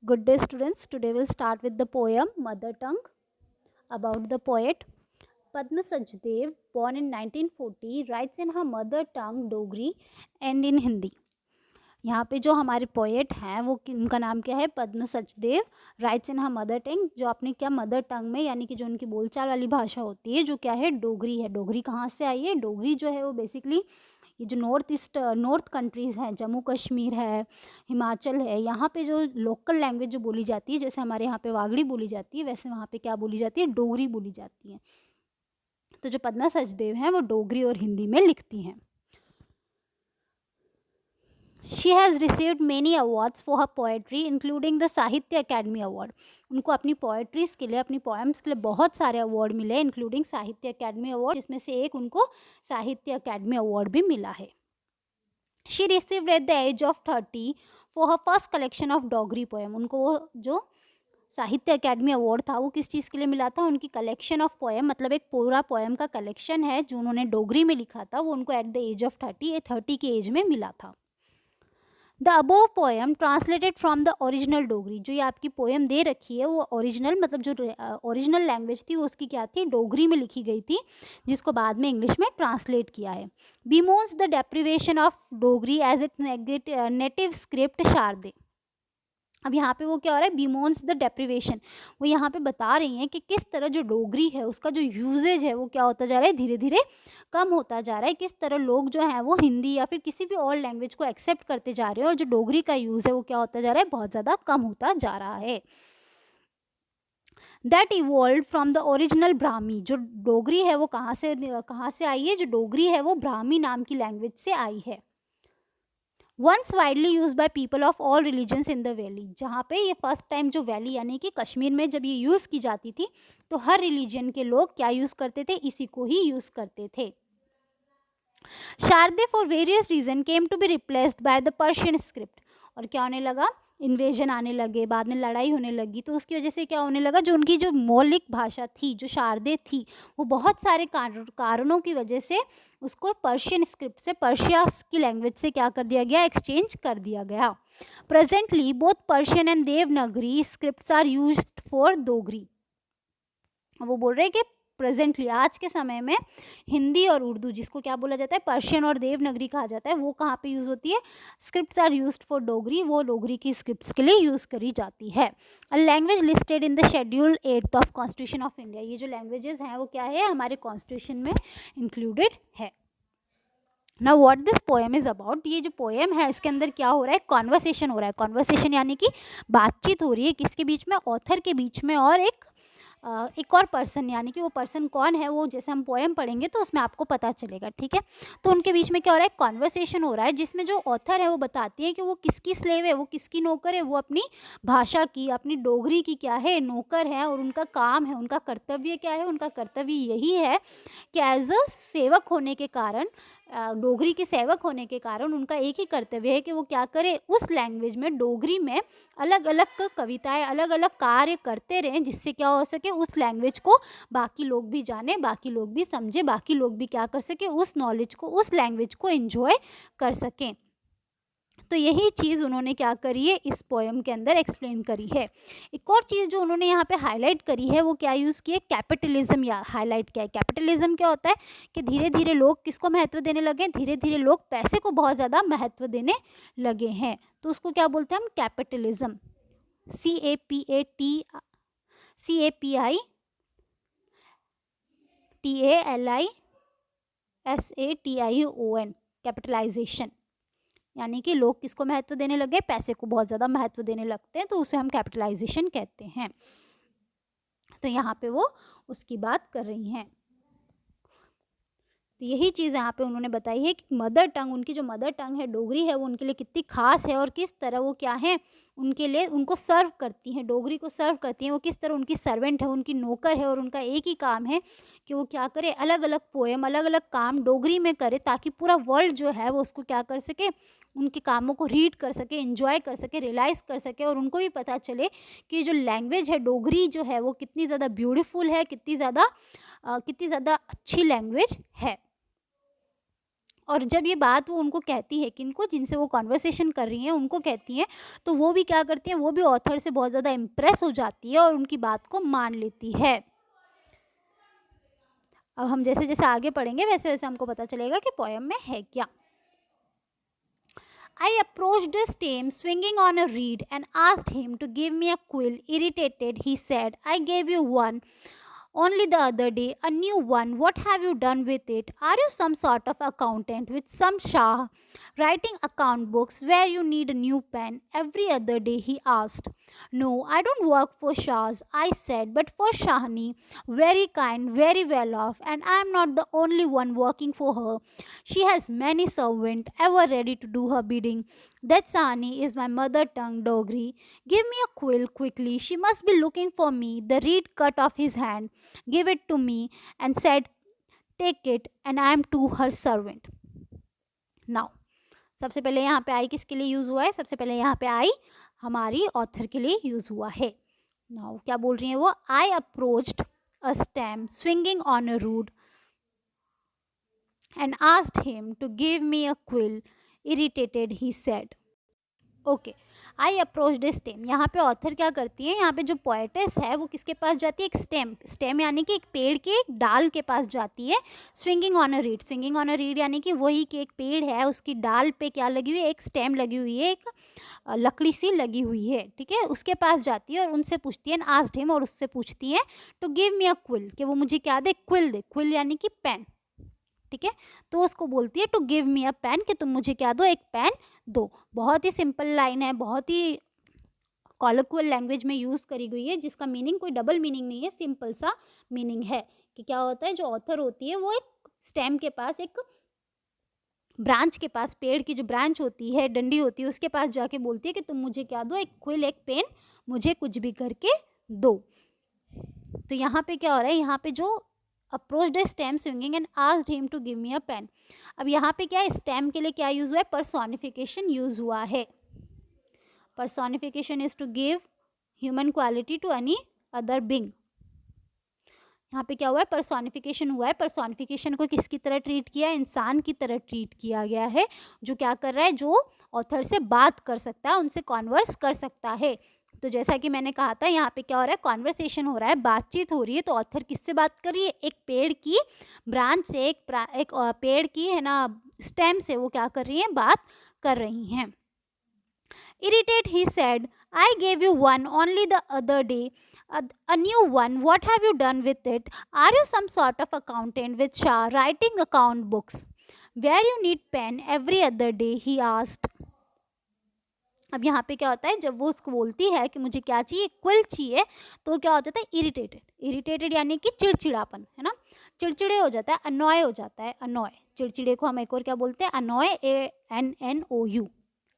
Good day, students. Today we'll start with the poem Mother Tongue. About the poet Padma Sachdev, born in 1940, writes in her mother tongue Dogri and in Hindi. यहाँ पे जो हमारे poet हैं वो उनका नाम क्या है? पद्म सचदेव. राइट्स इन हर मदर टंग, जो अपनी क्या मदर टंग में, यानी कि जो उनकी बोलचाल वाली भाषा होती है, जो क्या है? डोगरी है. डोगरी कहाँ से आई है? डोगरी जो है वो बेसिकली ये जो नॉर्थ कंट्रीज़ हैं, जम्मू कश्मीर है, हिमाचल है, यहाँ पे जो लोकल लैंग्वेज जो बोली जाती है, जैसे हमारे यहाँ पे वागड़ी बोली जाती है, वैसे वहाँ पे क्या बोली जाती है? डोगरी बोली जाती है. तो जो पद्मा सचदेव हैं वो डोगरी और हिंदी में लिखती हैं. She has received many awards for her poetry, including the साहित्य अकेडमी अवार्ड. उनको अपनी पोएट्रीज़ के लिए, अपनी पोएम्स के लिए बहुत सारे अवार्ड मिले, इंक्लूडिंग साहित्य अकेडमी अवार्ड, जिसमें से एक उनको साहित्य अकेडमी अवार्ड भी मिला है. She received at the age of 30 for her first collection of Dogri poem. उनको वो जो साहित्य अकेडमी अवार्ड था वो किस चीज़ के लिए मिला था? उनकी कलेक्शन ऑफ पोएम, मतलब एक पूरा पोएम का कलेक्शन है जो उन्होंने डोगरी में लिखा था, वो उनको एट द एज ऑफ 30 की एज में मिला था. The above poem translated from the original Dogri. जो ये आपकी पोएम दे रखी है वो ओरिजिनल, मतलब जो ओरिजिनल लैंग्वेज थी वो उसकी क्या थी? डोगरी में लिखी गई थी, जिसको बाद में इंग्लिश में ट्रांसलेट किया है. Bemoans the deprivation of Dogri as it native script Sharada. अब यहाँ पे वो क्या हो रहा है? Bemoans the deprivation. वो यहाँ पे बता रही हैं कि किस तरह जो डोगरी है उसका जो यूजेज है वो क्या होता जा रहा है? धीरे धीरे कम होता जा रहा है. किस तरह लोग जो हैं वो हिंदी या फिर किसी भी और लैंग्वेज को एक्सेप्ट करते जा रहे हैं, और जो डोगरी का यूज़ है वो क्या होता जा रहा है? बहुत ज़्यादा कम होता जा रहा है. That evolve from the original Brahmi. जो डोगरी है वो कहाँ से आई है? जो डोगरी है वो ब्राह्मी नाम की लैंग्वेज से आई है. Once widely used by people of all religions in the valley. जहाँ पे ये फर्स्ट टाइम जो वैली यानी कि कश्मीर में जब ये यूज़ की जाती थी तो हर रिलीजन के लोग क्या यूज़ करते थे? इसी को ही यूज़ करते थे. Sharada for various reason came to be replaced by the Persian script. और क्या होने लगा? इन्वेजन आने लगे, बाद में लड़ाई होने लगी, तो उसकी वजह से क्या होने लगा? जो उनकी जो मौलिक भाषा थी, जो शारदे थी, वो बहुत सारे कारणों की वजह से उसको पर्शियन स्क्रिप्ट से, पर्शिया की लैंग्वेज से क्या कर दिया गया? एक्सचेंज कर दिया गया. Presently both Persian and Devanagari scripts are used for Dogri. वो बोल रहे हैं कि प्रेजेंटली, आज के समय में, हिंदी और उर्दू, जिसको क्या बोला जाता है? पर्शियन और देवनागरी कहा जाता है, वो कहाँ पे यूज़ होती है? Scripts are used for Dogri. वो डोगरी की स्क्रिप्ट्स के लिए यूज़ करी जाती है. A language listed in the schedule 8 of constitution of India. ये जो लैंग्वेजेस हैं वो क्या है? हमारे कॉन्स्टिट्यूशन में इंक्लूडेड है. Now what this poem is about. ये जो पोएम है इसके अंदर क्या हो रहा है? कॉन्वर्सेशन हो रहा है. कॉन्वर्सेशन यानी कि बातचीत हो रही है. किसके बीच में? ऑथर के बीच में और एक और पर्सन, यानी कि वो पर्सन कौन है वो जैसे हम पोएम पढ़ेंगे तो उसमें आपको पता चलेगा. ठीक है, तो उनके बीच में क्या हो रहा है? कॉन्वर्सेशन हो रहा है, जिसमें जो ऑथर है वो बताती है कि वो किसकी स्लेव है, वो किसकी नौकर है. वो अपनी भाषा की, अपनी डोगरी की क्या है? नौकर है. और उनका काम है, उनका कर्तव्य क्या है? उनका कर्तव्य यही है कि एज अ सेवक होने के कारण, डोगरी के सेवक होने के कारण उनका एक ही कर्तव्य है कि वो क्या करे? उस लैंग्वेज में, डोगरी में अलग अलग कविताएं, अलग अलग कार्य करते रहें, जिससे क्या हो सके? उस लैंग्वेज को बाकी लोग भी जाने, बाकी लोग भी समझे, बाकी लोग भी क्या कर सके? उस नॉलेज को, उस लैंग्वेज को एंजॉय कर सकें. तो यही चीज़ उन्होंने क्या करी है? इस पोएम के अंदर एक्सप्लेन करी है. एक और चीज़ जो उन्होंने यहाँ पे हाईलाइट करी है वो क्या यूज़ की है? कैपिटलिज्म. या हाईलाइट क्या है? कैपिटलिज्म क्या होता है कि धीरे धीरे लोग किसको महत्व देने लगे? धीरे धीरे लोग पैसे को बहुत ज़्यादा महत्व देने लगे हैं. तो उसको क्या बोलते हैं हम? कैपिटलिज्म. CAPITALISATION. कैपिटलाइजेशन. यानी कि लोग किसको महत्व देने लगे? पैसे को बहुत ज़्यादा महत्व देने लगते हैं, तो उसे हम कैपिटलाइजेशन कहते हैं. तो यहाँ पे वो उसकी बात कर रही हैं. तो यही चीज़ यहाँ पे उन्होंने बताई है कि मदर टंग, उनकी जो मदर टंग है डोगरी है, वो उनके लिए कितनी खास है और किस तरह वो क्या है? उनके लिए, उनको सर्व करती हैं, डोगरी को सर्व करती हैं. वो किस तरह उनकी सर्वेंट है, उनकी नौकर है, और उनका एक ही काम है कि वो क्या करे? अलग अलग पोएम, अलग अलग काम डोगरी में करे, ताकि पूरा वर्ल्ड जो है वो उसको क्या कर सके? उनके कामों को रीड कर सके, एंजॉय कर सके, रियलाइज़ कर सके, और उनको भी पता चले कि जो लैंग्वेज है डोगरी जो है वो कितनी ज़्यादा ब्यूटीफुल है, कितनी ज़्यादा अच्छी लैंग्वेज है. और जब ये बात वो उनको कहती है, किनको, जिनसे वो कॉन्वर्सेशन कर रही हैं उनको कहती हैं, तो वो भी क्या करती हैं, वो भी ऑथर से बहुत ज़्यादा इम्प्रेस हो जाती है और उनकी बात को मान लेती है। अब हम जैसे जैसे आगे पढ़ेंगे वैसे वैसे हमको पता चलेगा कि पोएम में है क्या। I approached Stem swinging on a reed and asked him to give me a quill. Irritated, he said, I gave you one only the other day, a new one. What have you done with it? Are you some sort of accountant with some shah writing account books where you need a new pen every other day? He asked. No, I don't work for shahs, I said, but for Shahni, very kind, very well off, and I am not the only one working for her. She has many servants ever ready to do her bidding. That Sahni is my mother tongue Dogri. Give me a quill quickly. She must be looking for me. The reed cut off his hand, gave it to me, and said, Take it, and I am to her servant. Now, सबसे पहले यहाँ पे आई किसके लिए use हुआ है? सबसे पहले यहाँ पे आई हमारी ऑथर के लिए यूज़ हुआ है. नाउ क्या बोल रही हैं वो? I approached a stem swinging on a reed and asked him to give me a quill. Irritated, he said. Okay, I approach stem. यहाँ पे ऑथर क्या करती है, यहाँ पे जो पोएटेस है वो किसके पास जाती है? एक स्टेम. स्टेम यानी कि एक पेड़ के एक डाल के पास जाती है. Swinging on a read. Swinging on a read यानी कि वही कि एक पेड़ है, उसकी डाल पे क्या लगी हुई है? एक स्टेम लगी हुई है, एक लकड़ी सी लगी हुई है. ठीक है, उसके पास जाती है और उनसे पूछती है, आस्क्ड हिम, और उससे पूछती है to give me a quill, कि वो मुझे क्या दे? क्विल दे. क्विल यानी कि पेन. ठीक है, तो उसको बोलती है to give me a pen, कि तुम मुझे क्या दो? एक पेन दो. बहुत ही सिंपल लाइन है, बहुत ही कॉलोक्वियल लैंग्वेज में यूज़ करी गई है, जिसका मीनिंग कोई डबल मीनिंग नहीं है, सिंपल सा मीनिंग है कि क्या होता है, जो ऑथर होती है वो एक स्टेम के पास, एक ब्रांच के पास, पेड़ की जो ब्रांच होती है, डंडी होती है, उसके पास जाके बोलती है कि तुम मुझे क्या दो? एक क्विल, एक पेन, मुझे कुछ भी करके दो. तो यहाँ पे क्या हो रहा है? यहाँ पे जो approached stem swinging and asked him to give me a pen. अब यहाँ पे क्या है? स्टेम के लिए क्या यूज़ हुआ है? पर्सोनिफिकेशन यूज़ हुआ है. Personification is to give human quality to any other being. यहाँ पे क्या हुआ है? पर्सोनिफिकेशन हुआ है. पर्सोनिफिकेशन को किसकी तरह ट्रीट किया है? इंसान की तरह ट्रीट किया गया है, जो क्या कर रहा है? जो ऑथर से बात कर सकता है, उनसे कॉन्वर्स कर सकता है. तो जैसा कि मैंने कहा था, यहाँ पे क्या हो रहा है? कॉन्वर्सेशन हो रहा है, बातचीत हो रही है. तो ऑथर किससे बात कर रही है? एक पेड़ की ब्रांच से, एक पेड़ की है ना स्टेम से वो क्या कर रही हैं? बात कर रही हैं. Irritated, he said, I gave you one only the other day, a new one. What have you done with it? Are you some sort of accountant with Shah writing account books where you need pen every other day? He asked. अब यहाँ पे क्या होता है? जब वो उसको बोलती है कि मुझे क्या चाहिए? क्विल चाहिए, तो क्या हो जाता है? इरिटेटेड. इरिटेटेड यानी कि चिड़चिड़ापन, है ना? चिड़चिड़े हो जाता है, अनॉय हो जाता है. अनॉय, चिड़चिड़े को हम एक और क्या बोलते हैं? अनॉय, ANNOU,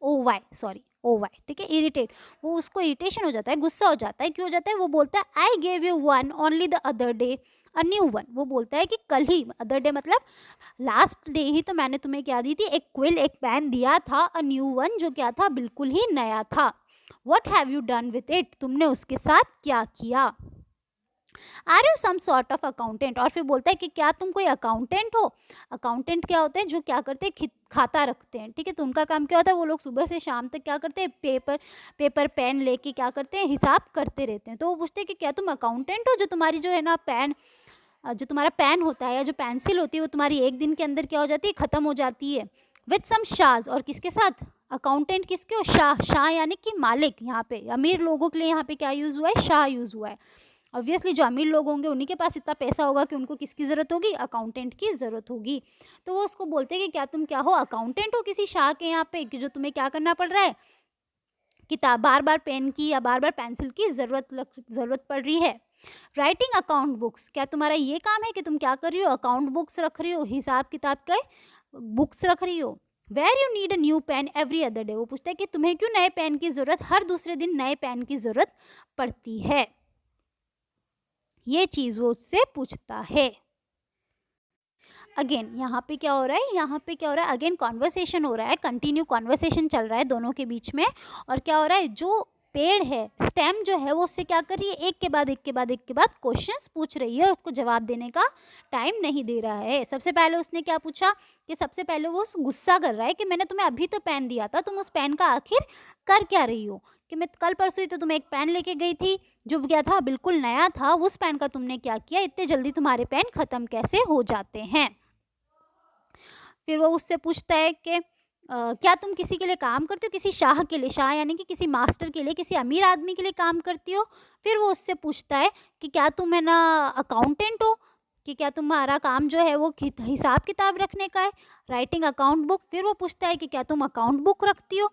OY, सॉरी, OY. ठीक है, इरिटेट, वो उसको इरिटेशन हो जाता है, गुस्सा हो जाता है. क्यों हो जाता है? वो बोलता है I gave you one only the other day, a new one. वो बोलता है कि कल ही, अदर डे मतलब लास्ट डे ही तो मैंने तुम्हें क्या दी थी? एक क्विल, एक पेन दिया था. अ न्यू वन, जो क्या था? बिल्कुल ही नया था. What have you done with it? तुमने उसके साथ क्या किया? Are you some sort of accountant. और फिर बोलता है कि क्या तुम कोई अकाउंटेंट हो? अकाउंटेंट क्या होते हैं? जो क्या करते हैं? खाता रखते हैं. ठीक है, तो उनका काम क्या होता है? वो लोग सुबह से शाम तक क्या करते हैं? पेपर पेन लेके क्या करते हैं? हिसाब करते रहते हैं. तो वो पूछते हैं कि क्या तुम अकाउंटेंट हो, जो तुम्हारी जो है ना पेन, जो तुम्हारा पेन होता है या जो पेंसिल होती है, वो तुम्हारी एक दिन के अंदर क्या हो जाती है? ख़त्म हो जाती है. विथ सम शाज, और किसके साथ? अकाउंटेंट किसके हो? शाह. शाह यानी कि मालिक. यहाँ पे अमीर लोगों के लिए यहाँ पे क्या यूज़ हुआ है? शाह यूज़ हुआ है. ऑब्वियसली जो अमीर लोग होंगे उन्हीं के पास इतना पैसा होगा कि उनको किसकी ज़रूरत होगी? अकाउंटेंट की ज़रूरत होगी. तो वो उसको बोलते हैं कि क्या तुम क्या हो? अकाउंटेंट हो किसी शाह के यहाँ पे, कि जो तुम्हें क्या करना पड़ रहा है? किताब, बार बार पेन की या बार बार पेंसिल की ज़रूरत पड़ रही है. राइटिंग अकाउंट बुक्स, क्या तुम्हारा ये काम है कि तुम क्या कर रही हो? अकाउंट बुक्स रख रही हो, हिसाब किताब के बुक्स रख रही हो. Where you need a new pen every other day. वो पूछता है कि तुम्हें क्यों नए पेन की ज़रूरत, हर दूसरे दिन नए पेन की ज़रूरत पड़ती है. ये चीज़ वो उससे पूछता है. अगेन यहाँ पे क्या हो रहा है? यहाँ पे क्या हो रहा है? अगेन कॉन्वर्सेशन हो रहा है, कंटिन्यू कॉन्वर्सेशन चल रहा है दोनों के बीच में. और क्या हो रहा है? जो पेड़ है, स्टेम जो है वो उससे क्या कर रही है, एक के बाद एक के बाद एक के बाद क्वेश्चंस पूछ रही है, उसको जवाब देने का टाइम नहीं दे रहा है। सबसे पहले उसने क्या पूछा कि सबसे पहले वो गुस्सा कर रहा है कि मैंने तुम्हें अभी तो पेन दिया था, तुम उस पेन का आखिर कर क्या रही हो, कि मैं कल परसों ही तो तुम्हें एक पेन लेके गई थी जो क्या था, बिल्कुल नया था, उस पेन का तुमने क्या किया, इतने जल्दी तुम्हारे पेन ख़त्म कैसे हो जाते हैं। फिर वो उससे पूछता है कि क्या तुम किसी के लिए काम करती हो, किसी शाह के लिए, शाह यानी कि किसी मास्टर के लिए, किसी अमीर आदमी के लिए काम करती हो। फिर वो उससे पूछता है कि क्या तुम है ना अकाउंटेंट हो, कि क्या तुम्हारा काम जो है वो हिसाब किताब रखने का है, राइटिंग अकाउंट बुक। फिर वो पूछता है कि क्या तुम अकाउंट बुक रखती हो।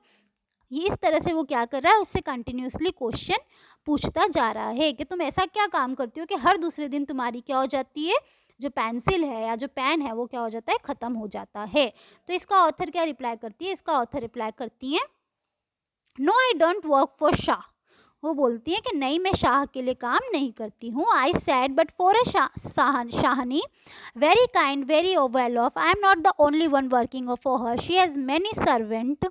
ये इस तरह से वो क्या कर रहा है, उससे कंटिन्यूसली क्वेश्चन पूछता जा रहा है कि तुम ऐसा क्या काम करती हो कि हर दूसरे दिन तुम्हारी क्या हो जाती है, जो पेंसिल है या जो पेन है वो क्या हो जाता है, ख़त्म हो जाता है। तो इसका ऑथर क्या रिप्लाई करती है, इसका ऑथर रिप्लाई करती है, no I don't work for Shah. वो बोलती है कि नहीं, मैं शाह के लिए काम नहीं करती हूँ। आई sad but for a Shahani very kind very well of, I am not the only one working for her, she has many servant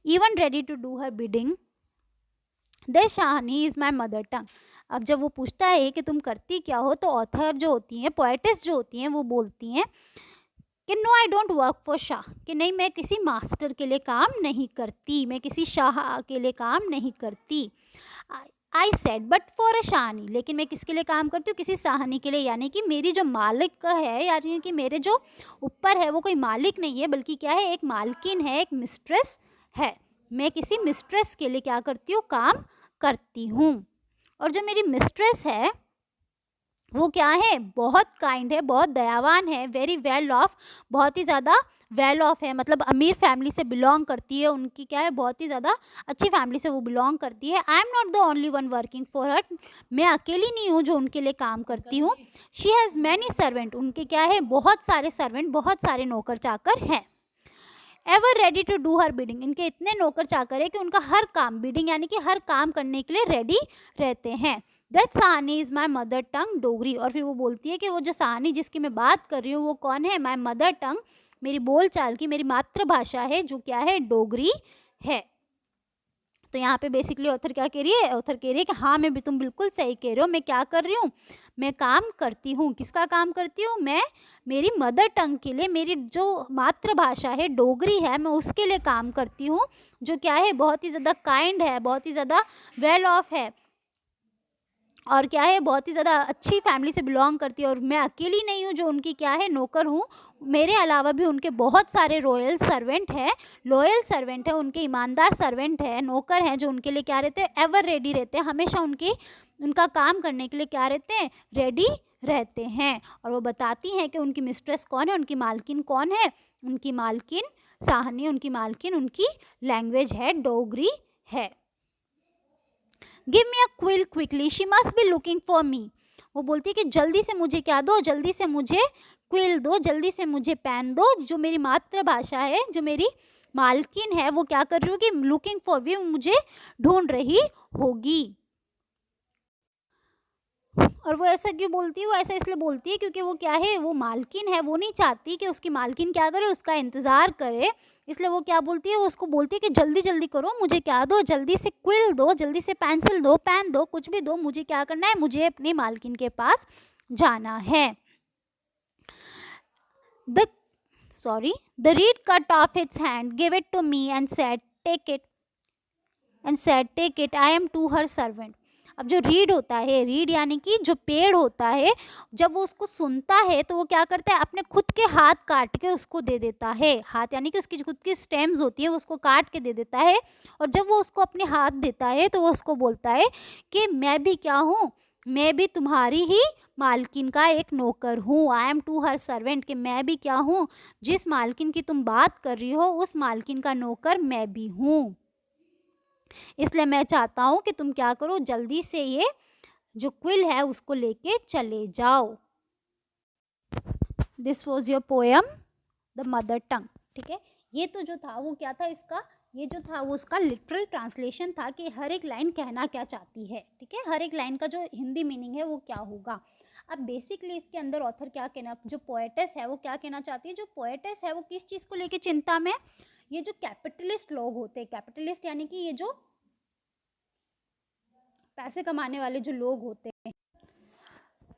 even ready to do her bidding. This Shahani is my mother tongue. अब जब वो पूछता है कि तुम करती क्या हो, तो ऑथर जो होती हैं, पोएटिस जो होती हैं, वो बोलती हैं कि no I don't work for Shah, कि नहीं मैं किसी मास्टर के लिए काम नहीं करती, मैं किसी शाह के लिए काम नहीं करती। I said but for a Shahani, लेकिन मैं किसके लिए काम करती हूँ, किसी शाहनी के लिए, यानी कि मेरी जो मालिक है, यानी कि मेरे जो ऊपर है वो कोई मालिक नहीं है, बल्कि क्या है, एक मालकिन है, एक मिस्ट्रेस है। मैं किसी मिस्ट्रेस के लिए क्या करती हूँ, काम करती हूँ। और जो मेरी मिस्ट्रेस है वो क्या है, बहुत काइंड है, बहुत दयावान है, वेरी वेल ऑफ, बहुत ही ज़्यादा वेल ऑफ है, मतलब अमीर फैमिली से बिलोंग करती है, उनकी क्या है, बहुत ही ज़्यादा अच्छी फैमिली से वो बिलोंग करती है। I am not the only one working for her, मैं अकेली नहीं हूँ जो उनके लिए काम करती हूँ। शी हैज़ मैनी सर्वेंट, उनके क्या है, बहुत सारे सर्वेंट, बहुत सारे नौकर चाकर हैं। Ever ready to do her bidding, इनके इतने नौकर चाकर है कि उनका हर काम, बिडिंग यानी कि हर काम करने के लिए रेडी रहते हैं। That Sahani is my mother tongue Dogri. और फिर वो बोलती है कि वो जो सहानी जिसकी मैं बात कर रही हूँ वो कौन है, माई मदर टंग, मेरी बोलचाल की, मेरी मातृभाषा है, जो क्या है, डोगरी है। तो यहाँ पे बेसिकली ऑथर क्या कह रही है, ऑथर कह रही है कि हाँ मैं भी, तुम बिल्कुल सही कह रहे हो, मैं क्या कर रही हूँ, मैं काम करती हूँ। किसका काम करती हूँ, मैं मेरी मदर टंग के लिए, मेरी जो मातृभाषा है डोगरी है, मैं उसके लिए काम करती हूँ, जो क्या है, बहुत ही ज़्यादा काइंड है, बहुत ही ज़्यादा वेल ऑफ है, और क्या है, बहुत ही ज़्यादा अच्छी फैमिली से बिलोंग करती है। और मैं अकेली नहीं हूँ जो उनकी क्या है, नौकर हूँ, मेरे अलावा भी उनके बहुत सारे रॉयल सर्वेंट हैं, लॉयल सर्वेंट हैं, उनके ईमानदार सर्वेंट हैं, नौकर हैं, जो उनके लिए क्या रहते हैं, एवर रेडी रहते हैं, हमेशा उनका काम करने के लिए क्या रहते हैं, रेडी रहते हैं। और वो बताती हैं कि उनकी मिस्ट्रेस कौन है, उनकी मालकिन कौन है, उनकी मालकिन साहनी, उनकी मालकिन, उनकी लैंग्वेज है डोगरी है। Give me a quill quickly, she must be looking for me. वो बोलती है कि जल्दी से मुझे क्या दो, जल्दी से मुझे क्विल दो, जल्दी से मुझे पेन दो। जो मेरी मातृभाषा है, जो मेरी मालकिन है, वो क्या कर रही होगी, लुकिंग फॉर मी, मुझे ढूंढ रही होगी। और वो ऐसा क्यों बोलती है, वो ऐसा इसलिए बोलती है क्योंकि वो क्या है, वो मालकिन है, वो नहीं चाहती कि उसकी मालकिन क्या करे, उसका इंतज़ार करे। इसलिए वो क्या बोलती है, वो उसको बोलती है कि जल्दी जल्दी करो, मुझे क्या दो, जल्दी से क्विल दो, जल्दी से पेंसिल दो, पेन दो, कुछ भी दो, मुझे क्या करना है, मुझे अपनी मालकिन के पास जाना है। The the reed cut off its hand, give it to me and said take it, I am to her servant. अब जो रीड होता है, रीड यानी कि जो पेड़ होता है, जब वो उसको सुनता है तो वो क्या करता है, अपने खुद के हाथ काट के उसको दे देता है। हाथ यानी कि उसकी जो खुद की स्टेम्स होती है वो उसको काट के दे देता है। और जब वो उसको अपने हाथ देता है तो वो उसको बोलता है कि मैं भी क्या हूँ, मैं भी तुम्हारी ही मालकिन का एक नौकर हूँ। I am to her servant, कि मैं भी क्या हूँ, जिस मालकिन की तुम बात कर रही हो उस मालकिन का नौकर मैं भी हूँ। इसलिए मैं चाहता हूँ कि तुम क्या करो, जल्दी से ये जो क्विल है उसको लेके चले जाओ। This was your poem the mother tongue. ठीक है, ये तो जो था वो क्या था, इसका ये जो था वो उसका लिटरल ट्रांसलेशन था कि हर एक लाइन कहना क्या चाहती है। ठीक है, हर एक लाइन का जो हिंदी मीनिंग है वो क्या होगा। अब बेसिकली इसके अंदर ऑथर क्या कहना, जो पोएटेस है वो क्या कहना चाहती है, जो पोएटेस है वो किस चीज़ को लेके चिंता में, ये जो कैपिटलिस्ट लोग होते हैं, कैपिटलिस्ट यानी कि ये जो पैसे कमाने वाले जो लोग होते हैं,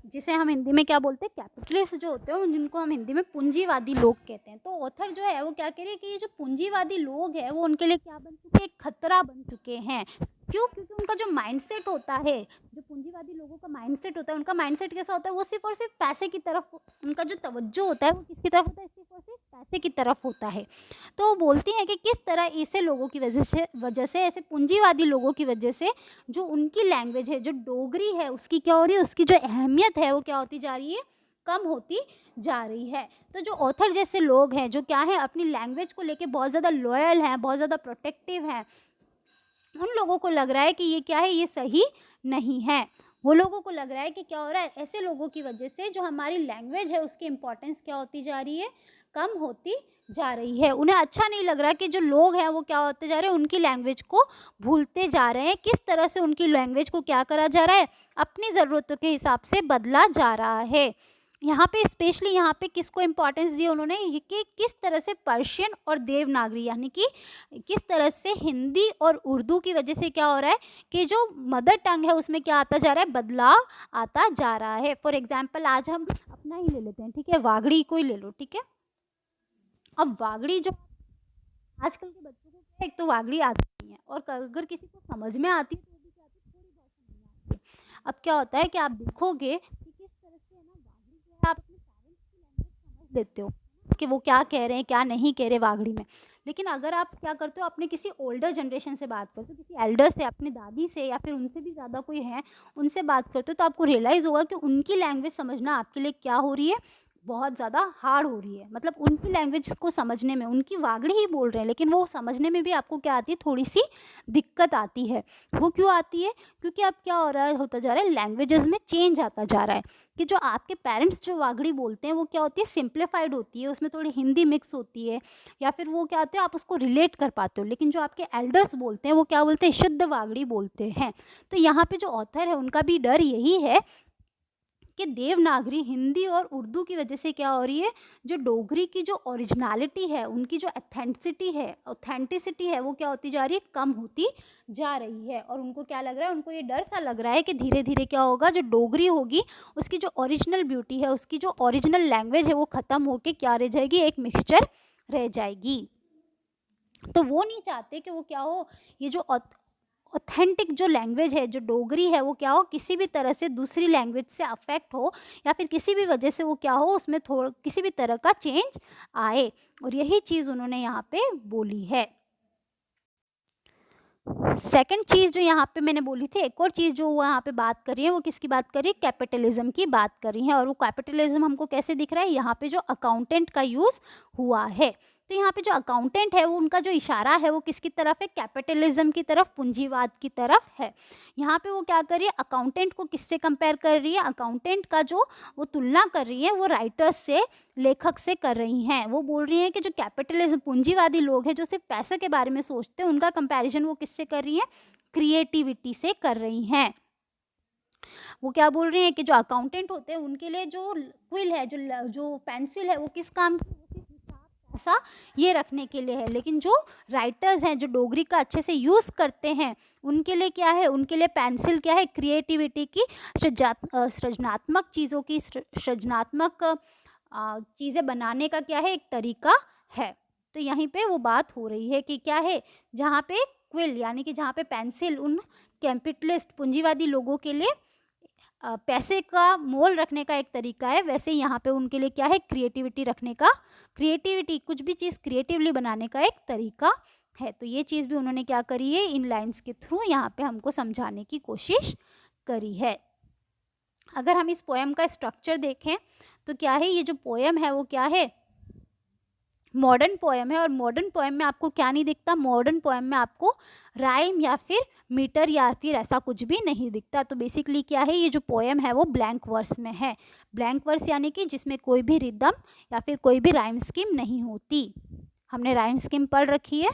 जिसे हम हिंदी में क्या बोलते हैं, कैपिटलिस्ट जो होते हैं, जिनको हम हिंदी में पूंजीवादी लोग कहते हैं। तो ऑथर जो है वो क्या कह रही है कि ये जो पूंजीवादी लोग हैं वो उनके लिए क्या बन चुके हैं, एक खतरा बन चुके हैं। क्यों? क्योंकि उनका जो माइंडसेट होता है, जो पूंजीवादी लोगों का माइंडसेट होता है, उनका माइंडसेट कैसा होता है, वो सिर्फ और सिर्फ पैसे की तरफ, उनका जो तवज्जो होता है वो किसकी तरफ होता है, सिर्फ और सिर्फ पैसे की तरफ होता है। तो वो बोलती हैं कि किस तरह ऐसे लोगों की वजह से ऐसे पूंजीवादी लोगों की वजह से जो उनकी लैंग्वेज है, जो डोगरी है, उसकी क्या हो रही है, उसकी जो अहमियत है वो क्या होती जा रही है, कम होती जा रही है। तो जो ऑथर जैसे लोग हैं, जो क्या है, अपनी लैंग्वेज को लेके बहुत ज़्यादा लॉयल हैं, बहुत ज़्यादा प्रोटेक्टिव हैं, उन लोगों को लग रहा है कि ये क्या है, ये सही नहीं है। वो लोगों को लग रहा है कि क्या हो रहा है, ऐसे लोगों की वजह से जो हमारी लैंग्वेज है उसकी इम्पोर्टेंस क्या होती जा रही है, कम होती जा रही है। उन्हें अच्छा नहीं लग रहा कि जो लोग हैं वो क्या होते जा रहे हैं, उनकी लैंग्वेज को भूलते जा रहे हैं। किस तरह से उनकी लैंग्वेज को क्या करा जा रहा है, अपनी ज़रूरतों के हिसाब से बदला जा रहा है। यहाँ पे स्पेशली यहाँ पे किसको इम्पोर्टेंस दी उन्होंने, ये कि किस तरह से पर्शियन और देवनागरी, यानी कि किस तरह से हिंदी और उर्दू की वजह से क्या हो रहा है कि जो मदर टंग है उसमें क्या आता जा रहा है, बदलाव आता जा रहा है। फॉर एग्जाम्पल आज हम अपना ही ले लेते हैं, ठीक है, वागड़ी को ही ले लो, ठीक है। अब वागड़ी जो आजकल के बच्चों को क्या है, एक तो वागड़ी आती नहीं है, और अगर किसी को समझ में आती है तो वो भी क्या आती है, थोड़ी बहुत समझ में आती है। अब क्या होता है कि आप देखोगे कि किस तरह से है ना, वागड़ी जो है आप अपने पेरेंट्स की लैंग्वेज समझ लेते हो कि वो क्या कह रहे हैं, क्या नहीं कह रहे वागड़ी में। लेकिन अगर आप क्या करते हो, अपने किसी ओल्डर जनरेशन से बात करते हो, किसी एल्डर से, अपनी दादी से, या फिर उनसे भी ज़्यादा कोई है, उनसे बात करते हो, तो आपको रियलाइज़ होगा कि उनकी लैंग्वेज समझना आपके लिए क्या हो रही है, बहुत ज़्यादा हार्ड हो रही है। मतलब उनकी लैंग्वेज को समझने में, उनकी वागड़ी ही बोल रहे हैं लेकिन वो समझने में भी आपको क्या आती है, थोड़ी सी दिक्कत आती है। वो क्यों आती है? क्योंकि अब क्या हो रहा है, होता जा रहा है, लैंग्वेजेस में चेंज आता जा रहा है कि जो आपके पेरेंट्स जो वागड़ी बोलते हैं वो क्या होती है, सिंप्लीफाइड होती है, उसमें थोड़ी हिंदी मिक्स होती है, या फिर वो क्या होते हैं, आप उसको रिलेट कर पाते हो। लेकिन जो आपके एल्डर्स बोलते हैं वो क्या बोलते हैं, शुद्ध वागड़ी बोलते हैं। तो यहाँ पे जो ऑथर है उनका भी डर यही है कि देवनागरी हिंदी और उर्दू की वजह से क्या हो रही है, जो डोगरी की जो ओरिजिनलिटी है, उनकी जो ऑथेंटिसिटी है वो क्या होती जा रही है, कम होती जा रही है। और उनको क्या लग रहा है, उनको ये डर सा लग रहा है कि धीरे धीरे क्या होगा, जो डोगरी होगी उसकी जो ओरिजिनल ब्यूटी है, उसकी जो ओरिजिनल लैंग्वेज है वो ख़त्म होके क्या रह जाएगी, एक मिक्सचर रह जाएगी। तो वो नहीं चाहते कि वो क्या हो, ये जो ऑथेंटिक जो लैंग्वेज है, जो डोगरी है, वो क्या हो, किसी भी तरह से दूसरी लैंग्वेज से अफेक्ट हो, या फिर किसी भी वजह से वो क्या हो, उसमें थोड़ा किसी भी तरह का चेंज आए। और यही चीज़ उन्होंने यहाँ पे बोली है। सेकंड चीज़ जो यहाँ पे मैंने बोली थी, एक और चीज़ जो वो यहाँ पे बात कर रही है, वो किसकी बात कर रही है, कैपिटलिज्म की बात कर रही है। और वो कैपिटलिज्म हमको कैसे दिख रहा है, यहाँ पे जो अकाउंटेंट का यूज़ हुआ है। तो यहाँ पे जो अकाउंटेंट है वो, उनका जो इशारा है वो किसकी तरफ है, कैपिटलिज्म की तरफ, पूंजीवाद की तरफ है। यहाँ पे वो क्या कर रही है, अकाउंटेंट को किससे कंपेयर कर रही है, अकाउंटेंट का जो वो तुलना कर रही है वो राइटर्स से, लेखक से कर रही हैं। वो बोल रही हैं कि जो कैपिटलिज्म, पूंजीवादी लोग हैं जो सिर्फ पैसे के बारे में सोचते हैं, उनका कंपैरिजन वो किससे कर रही हैं, क्रिएटिविटी से कर रही हैं। वो क्या बोल रही हैं कि जो अकाउंटेंट होते हैं उनके लिए जो क्विल है, जो पेंसिल है, वो किस काम की, वो सिर्फ हिसाब ऐसा ये रखने के लिए है। लेकिन जो राइटर्स हैं, जो डोगरी का अच्छे से यूज़ करते हैं, उनके लिए क्या है, उनके लिए पेंसिल क्या है, क्रिएटिविटी की, सृजनात्मक चीज़ों की, सृजनात्मक चीज़ें बनाने का क्या है, एक तरीका है। तो यहीं पे वो बात हो रही है कि क्या है, जहाँ पे क्विल यानी कि जहाँ पे पेंसिल उन कैपिटलिस्ट पूंजीवादी लोगों के लिए पैसे का मोल रखने का एक तरीका है, वैसे यहाँ पे उनके लिए क्या है, क्रिएटिविटी रखने का, क्रिएटिविटी, कुछ भी चीज़ क्रिएटिवली बनाने का एक तरीका है। तो ये चीज़ भी उन्होंने क्या करी है, इन लाइंस के थ्रू यहाँ पे हमको समझाने की कोशिश करी है। अगर हम इस पोएम का स्ट्रक्चर देखें तो क्या है, ये जो पोएम है वो क्या है, मॉडर्न पोएम है। और मॉडर्न पोएम में आपको क्या नहीं दिखता, मॉडर्न पोएम में आपको राइम या फिर मीटर या फिर ऐसा कुछ भी नहीं दिखता। तो बेसिकली क्या है, ये जो पोएम है वो ब्लैंक वर्स में है। ब्लैंक वर्स यानी कि जिसमें कोई भी रिदम या फिर कोई भी राइम स्कीम नहीं होती। हमने राइम स्कीम पढ़ रखी है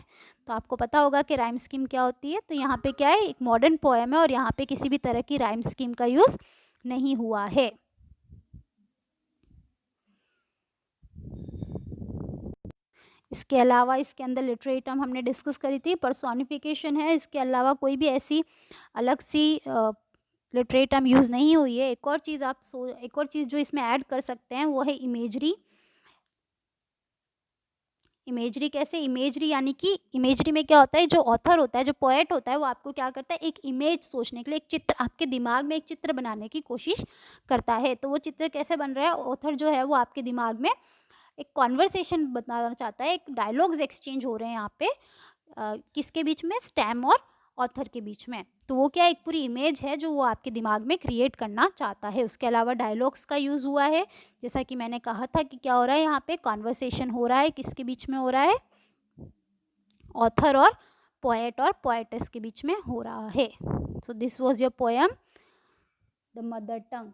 तो आपको पता होगा कि राइम स्कीम क्या होती है। तो यहाँ पे क्या है, एक मॉडर्न पोएम है और यहाँ पे किसी भी तरह की राइम स्कीम का यूज़ नहीं हुआ है। इसके अलावा इसके अंदर लिटरेरी टर्म हमने डिस्कस करी थी, पर्सोनिफिकेशन है। इसके अलावा कोई भी ऐसी अलग सी लिटरेरी टर्म यूज़ नहीं हुई है। एक और चीज़ जो इसमें ऐड कर सकते हैं वो है इमेजरी। इमेजरी कैसे? इमेजरी यानी कि इमेजरी में क्या होता है, जो ऑथर होता है, जो पोएट होता है, वो आपको क्या करता है, एक इमेज सोचने के लिए, एक चित्र, आपके दिमाग में एक चित्र बनाने की कोशिश करता है। तो वो चित्र कैसे बन रहा है? ऑथर जो है वो आपके दिमाग में एक कॉन्वर्सेशन बताना चाहता है, एक डायलॉग्स एक्सचेंज हो रहे हैं यहाँ पे किसके बीच में? स्टैम और ऑथर के बीच में। तो वो क्या, एक पूरी इमेज है जो वो आपके दिमाग में क्रिएट करना चाहता है। उसके अलावा डायलॉग्स का यूज़ हुआ है, जैसा कि मैंने कहा था कि क्या हो रहा है यहाँ पे, कॉन्वर्सेशन हो रहा है, किसके बीच में हो रहा है? ऑथर और पोएट और पोएटेस के बीच में हो रहा है। So this was your poem the mother tongue.